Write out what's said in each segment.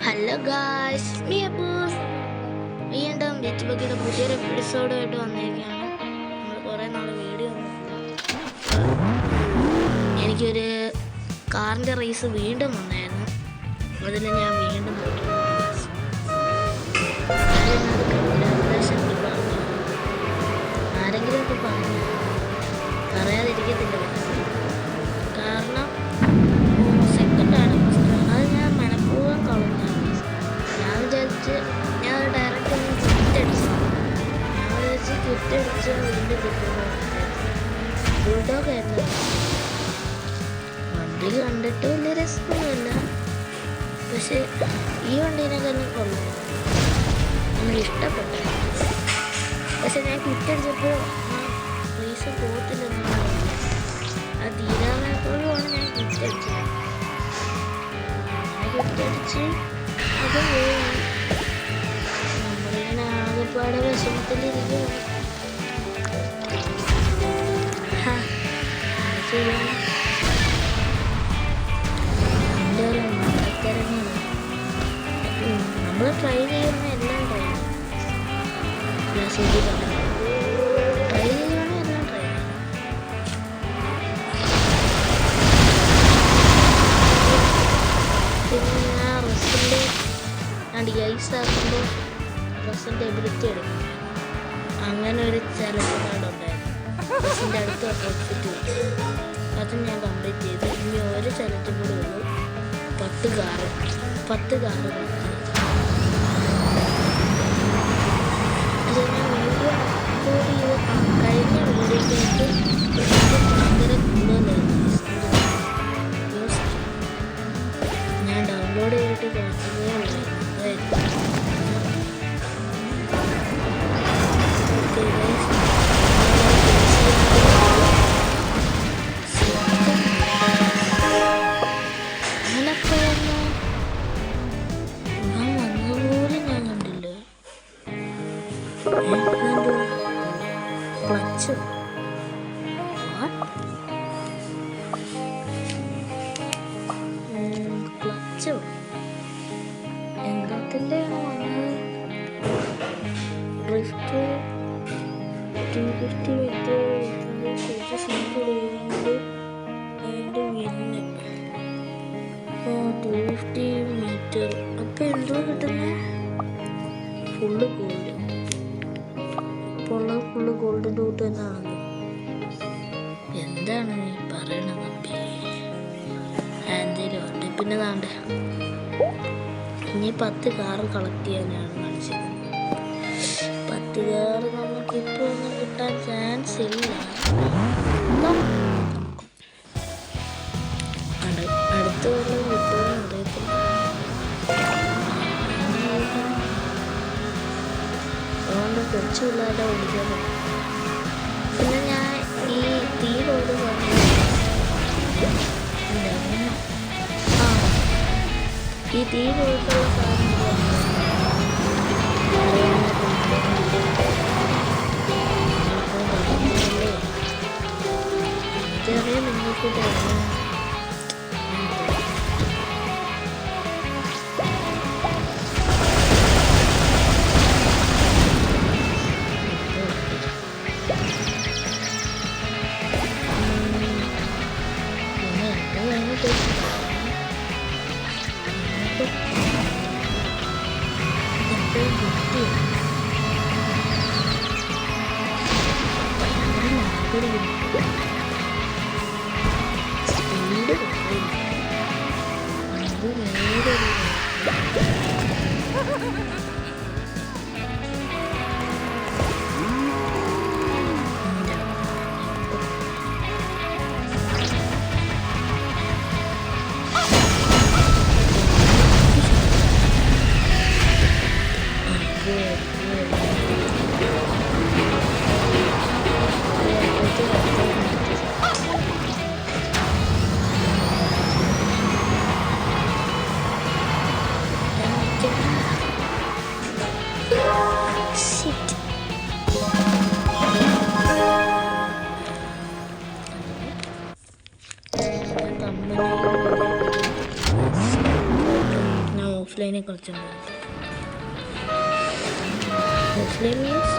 Hello guys, me അബൂസ് വീണ്ടും beach ബക്കിയുടെ പുതിയൊരു എപ്പിസോഡുമായിട്ട് വന്നിരിക്കുകയാണ്. നമ്മൾ കുറേ നാൾ വീഡിയോ എനിക്കൊരു കാറിൻ്റെ റേസ് വീണ്ടും വന്നായിരുന്നു. അതിൽ ഞാൻ വീണ്ടും ആരെങ്കിലും ഒക്കെ പറഞ്ഞു പറയാതിരിക്കത്തില്ല, കാരണം സെക്കൻഡാണ്. അത് ഞാൻ മനഃപൂർവ്വം കളഞ്ഞാണ്. ഞാൻ വിചാരിച്ച് ഞാൻ ഡയറക്റ്റ് ഒന്ന് ക്വിറ്റടിച്ചു. ഞാൻ വിചാരിച്ച് ക്വിറ്റടിച്ച് വീണ്ടും കിട്ടുമ്പോൾ ബുൾഡോഗായിരുന്നു. വണ്ടി കണ്ടിട്ട് വലിയ രസമൊന്നുമില്ല, പക്ഷെ ഈ വണ്ടീനെക്കാളും കൊള്ളാം, എനിക്ക് ഇഷ്ടപ്പെട്ടു. പക്ഷെ ഞാൻ ക്വിറ്റടിച്ചപ്പോൾ റേസ് പോകത്തില്ലെന്നാണ് അത് തീരാറായപ്പോഴുമാണ് ഞാൻ ക്വിറ്റടിച്ചത്. ക്വിറ്റടിച്ച് അത് പോയി. നമ്മളിങ്ങനെ ആകെപ്പാടെ വിഷമത്തിലിരിക്കുകയാണ്. നമ്മൾ ട്രൈ ചെയ്യുന്ന എല്ലാം ട്രൈ ചെയ്യും. ട്രൈ ചെയ്യുകയാണെങ്കിൽ എല്ലാം ട്രൈ ചെയ്യും. പിന്നെ ഞാൻ ഡിഐസ് ആക്കുമ്പോൾ റസിൻ്റെ എബിലിറ്റി എടുക്കും. അങ്ങനെ ഒരു ചലഞ്ച് ഉണ്ടായിരുന്നു. റസിൻ്റെ അടുത്ത് ഓപ്പോസിറ്റ് അതും ഞാൻ കംപ്ലീറ്റ് ചെയ്തു. ഇനി ഒരു ചലഞ്ചും കൂടി ഉള്ളൂ. 10 കാറ് പക്ഷേ ഞാൻ വീഡിയോ അപ്ലോഡ് ചെയ്ത് കഴിഞ്ഞ വീഡിയോയ്ക്കായിട്ട് ഭയങ്കര കൂടുതലായിരുന്നു. ഞാൻ ഡൗൺലോഡ് ചെയ്തിട്ട് കുറച്ചതേ ഉള്ളായിരുന്നു. ക്ലച്ച് ക്ലച്ചോ എന്താത്തിൻ്റെ ഡ്രിഫ്റ്റ് 250 മീറ്റർ സിമ്പിൾ ചെയ്യുന്നത് അതിൻ്റെ വിന്ന് 250 മീറ്റർ. അപ്പം എന്തോ കിട്ടുന്നത് ഫുള്ള് ഗോൾഡ്. ഇപ്പോൾ ഉള്ളത് ഫുള്ള് ഗോൾഡിൻ്റെ കൂട്ട് തന്നെയാണല്ലോ. എന്താണ് നീ പറയണത് തമ്പി? എന്തേലും ഉണ്ട്. പിന്നെ താണ്ട ഇനി 10 കാറ് കളക്ട് ചെയ്യാനാണ് കാണിച്ചത്. 10 കാറ് നമുക്കിപ്പോൾ ഒന്നും കിട്ടാൻ ചാൻസ് ഇല്ല. അടുത്ത കൊല്ലം കിട്ടുമെന്ന് അറിയത്തില്ല. അതുകൊണ്ട് കുറച്ച് പിള്ളേരുടെ ഓടിക്കണം. പിന്നെ ഞാൻ ഈ തീ റോഡ് പറഞ്ഞു ഈ തീ റോഡിലുള്ള സാധനങ്ങൾ എനിക്കറിയാം നിങ്ങൾക്ക് തോന്നുന്നു. ഓഫ്ലൈനെ കളിച്ചിട്ടുണ്ട്. ഓഫ്ലൈൻ മീൻസ്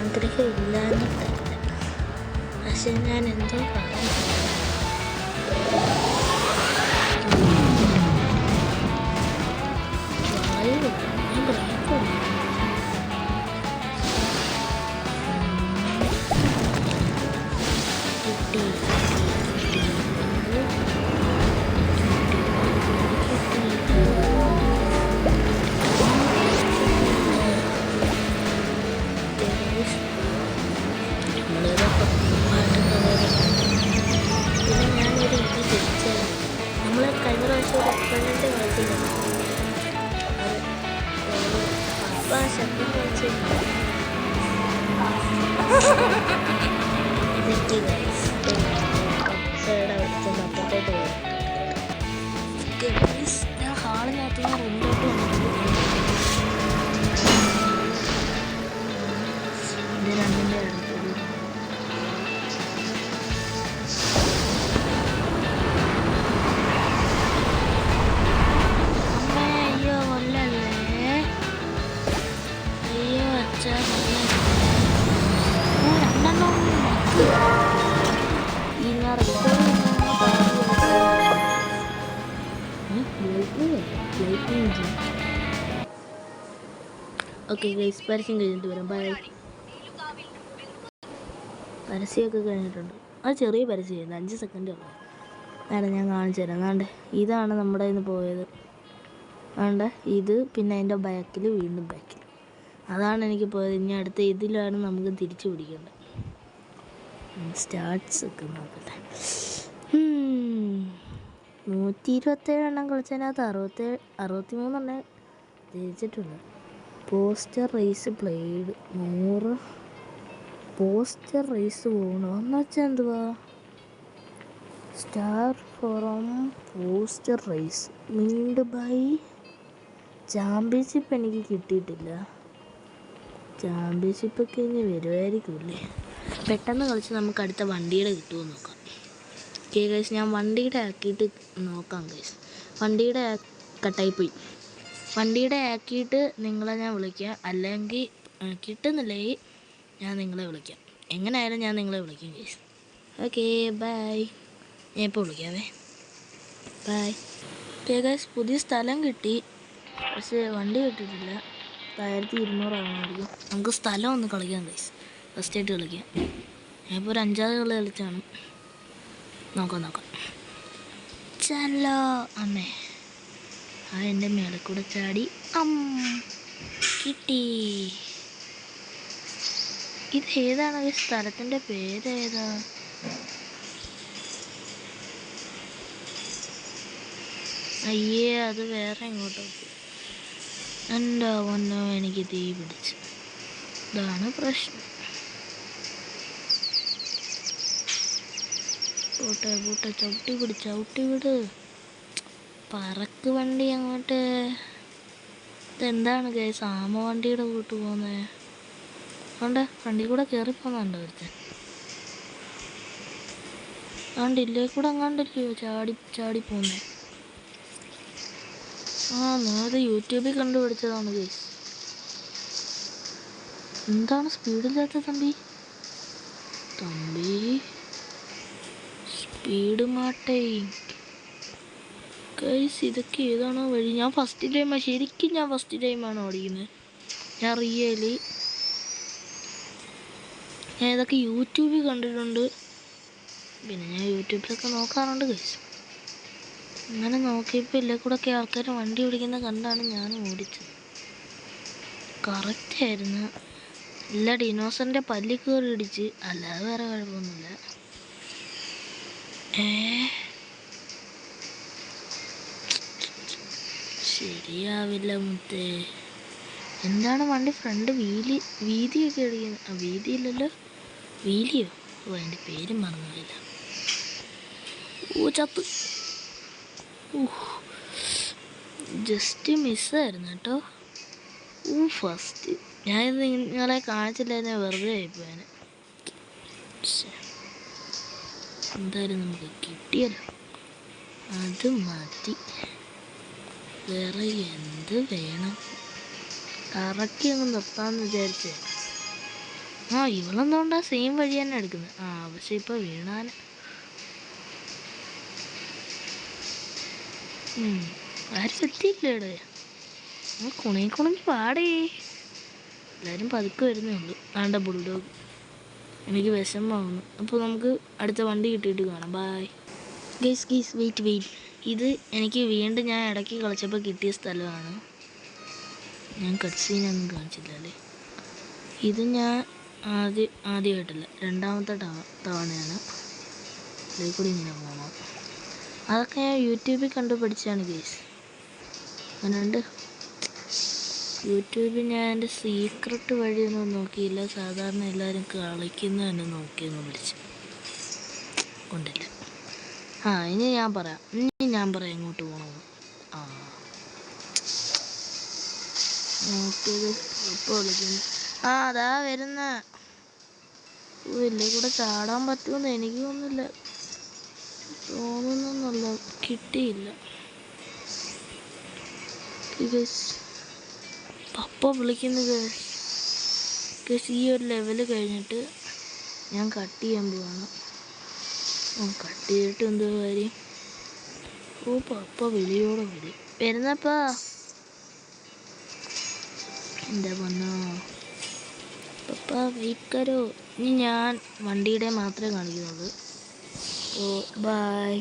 ആഗ്രഹമില്ലാഞ്ഞിട്ടല്ല, പക്ഷെ ഞാൻ എന്തോ പറഞ്ഞു. ഞാൻ ഹാളിനകത്ത് റൂമിലോട്ട് വന്നിട്ടുണ്ട്. ഇത് രണ്ടിൻ്റെ അടുത്തത് അമ്മേ, അയ്യോ കൊല്ലല്ലേ, അയ്യോ അച്ഛ രണ്ടെണ്ണം ഈ ഞാൻ ഓക്കെ ഗൈസ്, പരസ്യം കഴിഞ്ഞിട്ട് വരാം. ബൈ. പരസ്യമൊക്കെ കഴിഞ്ഞിട്ടുണ്ട്. അത് ചെറിയ പരസ്യമായിരുന്നു, 5 സെക്കൻഡ് ഉള്ളു. വേണ്ട, ഞാൻ കാണിച്ചു തരാം. വേണ്ട, ഇതാണ് നമ്മുടെ ഇന്ന് പോയത്. വേണ്ട, ഇത് പിന്നെ അതിൻ്റെ ബാക്കിൽ വീണ്ടും ബാക്കിൽ, അതാണ് എനിക്ക് പോയത്. ഇനി അടുത്ത ഇതിലാണ് നമുക്ക് തിരിച്ചു പിടിക്കേണ്ടത്. സ്റ്റാർട്ട്സ് ഒക്കെ നോക്കട്ടെ. 127 എണ്ണം കളിച്ചതിനകത്ത് 63 എണ്ണം ജയിച്ചിട്ടുണ്ട്. Poster race played 100. Poster race പോകണം എന്ന് വെച്ചാൽ എന്തുവാ? Star forum poster race meant by championship എനിക്ക് കിട്ടിയിട്ടില്ല. ചാമ്പ്യൻഷിപ്പൊക്കെ ഇനി വരുമായിരിക്കുമല്ലേ. പെട്ടെന്ന് കളിച്ച് നമുക്ക് അടുത്ത വണ്ടിയുടെ കിട്ടുമോ നോക്കാം. ഓക്കെ ഗൈസ്, ഞാൻ വണ്ടിയുടെ ആക്കിയിട്ട് നോക്കാം ഗൈസ്. വണ്ടിയുടെ കട്ടായിപ്പോയി. വണ്ടിയുടെ ആക്കിയിട്ട് നിങ്ങളെ ഞാൻ വിളിക്കാം, അല്ലെങ്കിൽ കിട്ടുന്നില്ലെങ്കിൽ ഞാൻ നിങ്ങളെ വിളിക്കാം. എങ്ങനെയായാലും ഞാൻ നിങ്ങളെ വിളിക്കാം ഗൈസ്. Okay bye. ഞാൻ ഇപ്പോൾ വിളിക്കാവേ. ബൈ. ഓക്കെ ഗൈസ്, പുതിയ സ്ഥലം കിട്ടി, പക്ഷേ വണ്ടി കിട്ടിയിട്ടില്ല. 1200 ആവണമായിരിക്കും. നമുക്ക് സ്ഥലം ഒന്ന് കളിക്കാം ഗൈസ്. ഫസ്റ്റ് ആയിട്ട് കളിക്കാം. ഞാനിപ്പോൾ ഒരു 5-6 കളി കളിച്ചാണ്. നോക്കാം. ചല്ലോ അമ്മേ. എൻ്റെ മേലെ കൂടെ ചാടി കിട്ടി. ഇത് ഏതാണ് ഈ സ്ഥലത്തിൻ്റെ പേരേതാ? അയ്യേ, അത് വേറെ എങ്ങോട്ടോ. എൻ്റെ പൊന്നോ, എനിക്ക് തീ പിടിച്ചു. ഇതാണ് പ്രശ്നം. പോട്ടെ, ചവിട്ടി വിട്. പറക്ക് വണ്ടി അങ്ങോട്ട്. ഇതെന്താണ് ഗൈസ്, ആമ വണ്ടിയുടെ കൂട്ട് പോകുന്നത്? അതുകൊണ്ട് വണ്ടി കൂടെ കയറിപ്പോന്നുണ്ടോ ഒരുത്തൻ? അതുകൊണ്ട് ഇല്ലേ കൂടെ അങ്ങാണ്ടല്ലയോ ചാടി പോകുന്നത്? ഞാനത് യൂട്യൂബിൽ കണ്ടുപിടിച്ചതാണ് ഗൈസ്. എന്താണ് സ്പീഡില്ലാത്ത തമ്പി? സ്പീഡ് മാട്ടേ ഗൈസ്. ഇതൊക്കെ ഏതാണോ വഴി? ഞാൻ ഫസ്റ്റ് ടൈമാണ് ഓടിക്കുന്നത്. ഞാൻ റിയലി ഇതൊക്കെ യൂട്യൂബിൽ കണ്ടിട്ടുണ്ട്. പിന്നെ ഞാൻ യൂട്യൂബിലൊക്കെ നോക്കാറുണ്ട് ഗൈസ്. അങ്ങനെ നോക്കിയപ്പോൾ ഇല്ലേ കൂടെ ഒക്കെ ആൾക്കാർ വണ്ടി ഓടിക്കുന്ന കണ്ടാണ് ഞാൻ ഓടിച്ചത്. കറക്റ്റായിരുന്നു. എല്ലാ ഡിനോസറിൻ്റെ പല്ലിൽ കയറി ഇടിച്ച്, അല്ലാതെ വേറെ കുഴപ്പമൊന്നുമില്ല. ശരിയാവില്ല മുത്തേ. എന്താണ് വണ്ടി ഫ്രണ്ട് വീതിയൊക്കെ അടിക്കുന്നത്? വീതിയില്ലല്ലോ, വീലിയോ? ഓ, അതിൻ്റെ പേര് മറന്നില്ല. ഓ, ചത്ത്. ജസ്റ്റ് മിസ്സായിരുന്നു കേട്ടോ. ഫസ്റ്റ് ഞാനിത് നിങ്ങളെ കാണിച്ചില്ലായിരുന്നു, വെറുതെ ആയിപ്പോയാന്. എന്തായാലും നമുക്ക് കിട്ടിയല്ലോ, അത് മതി. വേറെ എന്ത് വേണം? കറക്കി അങ്ങ് നിർത്താമെന്ന് വിചാരിച്ചേ. ഇവളെന്തുകൊണ്ടാ സെയിം വഴി തന്നെ എടുക്കുന്നത്? പക്ഷെ ഇപ്പോൾ വീണാൻ ആരും എത്തിയില്ല ഇവിടെ. കുണുങ്ങി പാടേ. എല്ലാവരും പതുക്കെ വരുന്നേ ഉള്ളൂ. ആണ്ട ബുൾഡോഗ്. എനിക്ക് വിഷമമാവുന്നു. അപ്പോൾ നമുക്ക് അടുത്ത വണ്ടി കിട്ടിയിട്ട് കാണാം. ബായ്. ഗീസ് വെയിറ്റ്. ഇത് എനിക്ക് വീണ്ടും ഞാൻ ഇടയ്ക്ക് കളിച്ചപ്പോൾ കിട്ടിയ സ്ഥലമാണ്. ഞാൻ കട്ട് സീനൊന്നും കാണിച്ചില്ല അല്ലേ. ഇത് ഞാൻ ആദ്യമായിട്ടല്ല, രണ്ടാമത്തെ തവണയാണ് ഇതിൽ കൂടി ഇങ്ങനെ പോകണം. അതൊക്കെ ഞാൻ യൂട്യൂബിൽ കണ്ടു പഠിച്ചാണ് ഗീസ്. അങ്ങനെയുണ്ട്. യൂട്യൂബിൽ ഞാൻ എൻ്റെ സീക്രട്ട് വഴിയൊന്നും നോക്കിയില്ല. സാധാരണ എല്ലാവരും കളിക്കുന്ന തന്നെ നോക്കിയൊന്ന് പഠിച്ചു കൊണ്ടില്ല. ഇനി ഞാൻ പറയാം എങ്ങോട്ട് പോകണമെന്ന്. നോക്കിയത് ഇപ്പോൾ വിളിക്കുന്നു. അതാ വരുന്ന. ഇല്ലേ കൂടെ ചാടാൻ പറ്റുമെന്ന് എനിക്ക് തോന്നുന്നൊന്നുമില്ല. കിട്ടിയില്ല. പപ്പ വിളിക്കുന്നു ഗൈസ്. ഈ ഒരു ലെവല് കഴിഞ്ഞിട്ട് ഞാൻ കട്ട് ചെയ്യാൻ പോവാണ്. കട്ട് ചെയ്തിട്ട് എന്തോ കാര്യം. പപ്പ വിളിയോടെ വരുന്നപ്പാ. എന്താ പൊന്നോ പപ്പ, വെയിറ്റ് കരോ. ഇനി ഞാൻ വണ്ടിയുടെ മാത്രമേ കാണിക്കുന്നുള്ളൂ. ബൈ.